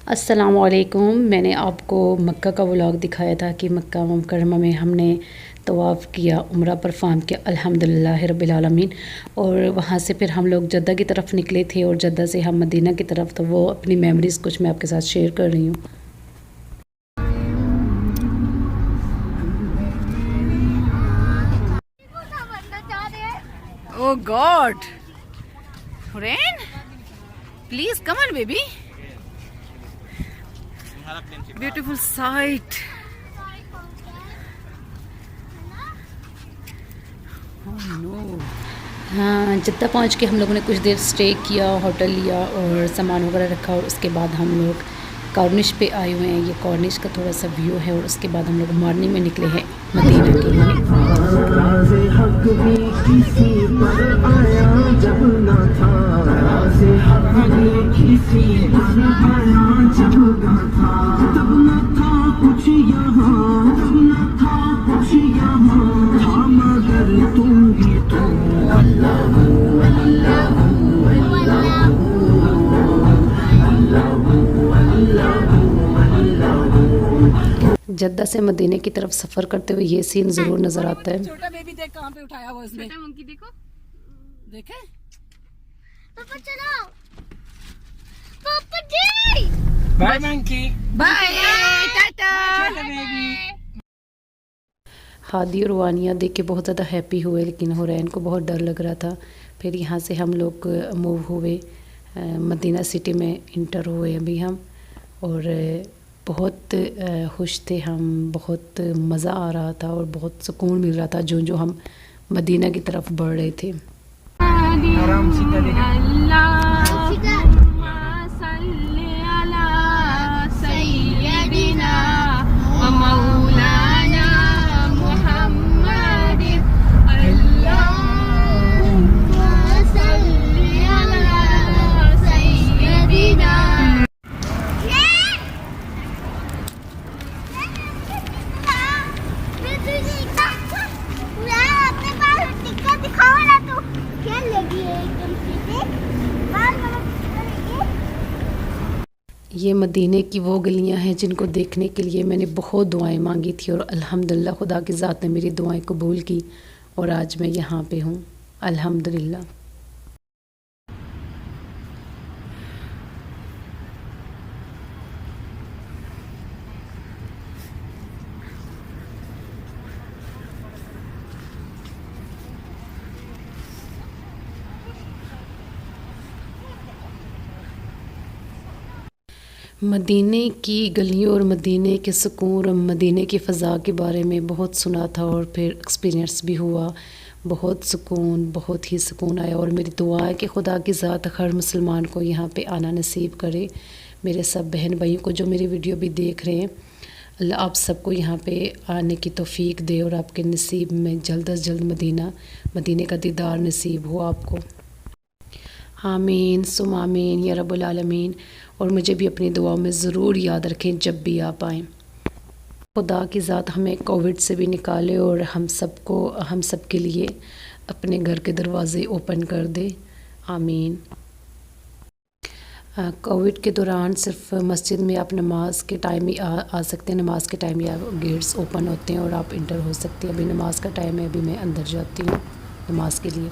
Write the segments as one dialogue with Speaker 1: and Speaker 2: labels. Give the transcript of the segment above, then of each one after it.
Speaker 1: अस्सलामुअलैकुम। मैंने आपको मक्का का व्लॉग दिखाया था कि मक्का मुकर्रमा में हमने तवाफ़ किया, उम्रा परफॉर्म किया अल्हम्दुलिल्लाह रब्बिल आलमीन। और वहाँ से फिर हम लोग जद्दा की तरफ निकले थे और जद्दा से हम मदीना की तरफ, तो वो अपनी मेमोरीज़ कुछ मैं आपके साथ शेयर कर रही हूँ।
Speaker 2: Oh God, Rain, please come on, baby. Beautiful sight. Oh no.
Speaker 1: हाँ, जद्दा पहुँच के हम लोगों ने कुछ देर स्टे किया, होटल लिया और सामान वगैरह रखा और उसके बाद हम लोग कॉर्निश पे आए हुए हैं। ये कॉर्निश का थोड़ा सा व्यू है और उसके बाद हम लोग मॉर्निंग में निकले हैं मदीना के लिए। जद्दा से मदीने की तरफ सफ़र करते हुए ये सीन ज़रूर नज़र आता है।
Speaker 2: छोटा बेबी देख कहाँ पे उठाया हुआ उसने। छोटा मंकी देखो, देखे
Speaker 3: पापा चलो, पापा जी
Speaker 2: बाय मंकी, बाय टाटा बेबी।
Speaker 1: हादी और वानिया देख के बहुत ज़्यादा हैप्पी हुए, लेकिन हुरैन को बहुत डर लग रहा था। फिर यहाँ से हम लोग मूव हुए, मदीना सिटी में इंटर हुए अभी हम, और बहुत खुश थे हम, बहुत मज़ा आ रहा था और बहुत सुकून मिल रहा था जो जो हम मदीना की तरफ बढ़ रहे थे।
Speaker 2: आराम से
Speaker 1: ये मदीने की वो गलियां हैं जिनको देखने के लिए मैंने बहुत दुआएं मांगी थी और अल्हम्दुलिल्लाह खुदा की ज़ात ने मेरी दुआएं कबूल की और आज मैं यहाँ पे हूँ अल्हम्दुलिल्लाह। मदीने की गलियों और मदीने के सुकून और मदीने की फ़ज़ा के बारे में बहुत सुना था और फिर एक्सपीरियंस भी हुआ। बहुत सुकून, बहुत ही सुकून आया और मेरी दुआ है कि खुदा की ज़ात हर मुसलमान को यहाँ पे आना नसीब करे। मेरे सब बहन भाइयों को जो मेरी वीडियो भी देख रहे हैं, अल्लाह आप सबको यहाँ पे आने की तौफ़ीक दे और आपके नसीब में जल्द अज जल्द मदीने का दीदार नसीब हो आपको। आमीन सुम आमीन या रब्बुल आलमीन। और मुझे भी अपनी दुआओं में ज़रूर याद रखें जब भी आप आएँ। खुदा की ज़ात हमें कोविड से भी निकाले और हम सब के लिए अपने घर के दरवाज़े ओपन कर दे। आमीन। कोविड के दौरान सिर्फ मस्जिद में आप नमाज के टाइम ही आ सकते हैं। नमाज के टाइम या गेट्स ओपन होते हैं और आप इंटर हो सकते हैं। अभी नमाज का टाइम है, अभी मैं अंदर जाती हूँ नमाज के लिए।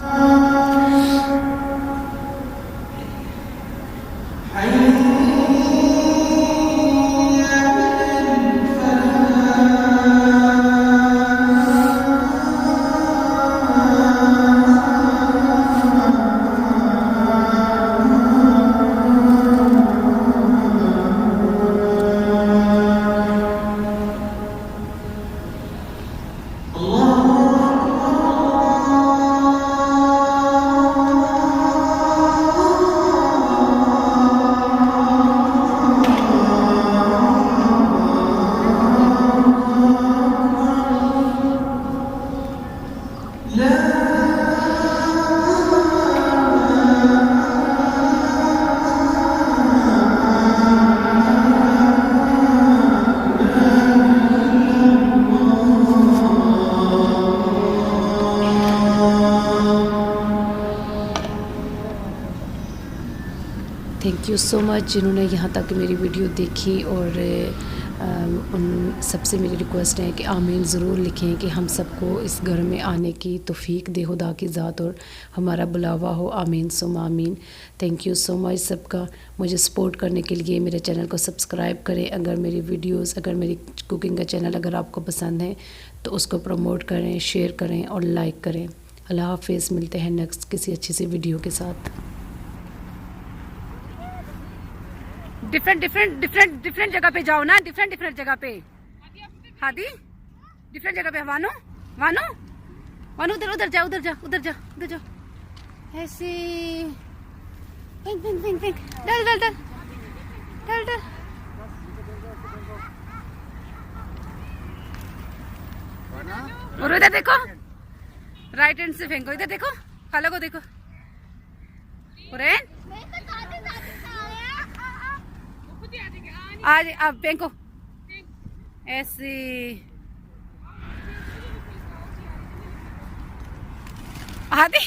Speaker 1: सो मच जिन्होंने यहाँ तक मेरी वीडियो देखी, और उन सबसे मेरी रिक्वेस्ट है कि आमीन ज़रूर लिखें कि हम सबको इस घर में आने की तौफीक दे खुदा की ज़ात, और हमारा बुलावा हो। आमीन सुम आमीन। थैंक यू सो मच सबका मुझे सपोर्ट करने के लिए। मेरे चैनल को सब्सक्राइब करें, अगर मेरी वीडियोस, अगर मेरी कुकिंग का चैनल अगर आपको पसंद है तो उसको प्रमोट करें, शेयर करें और लाइक करें। अल्लाह हाफ़िज़। मिलते हैं नेक्स्ट किसी अच्छी सी वीडियो के साथ।
Speaker 2: डिफरेंट जगह पे जाओ ना, डिफरेंट जगह पे। हादी डिफरेंट जगह पे। वानो वानो वानो उधर जा ऐसे। पिंक डल और इधर देखो, राइट हैंड से फेंको। इधर देखो, खाला को देखो। उरेन आज अब फेंको ऐसे। आदि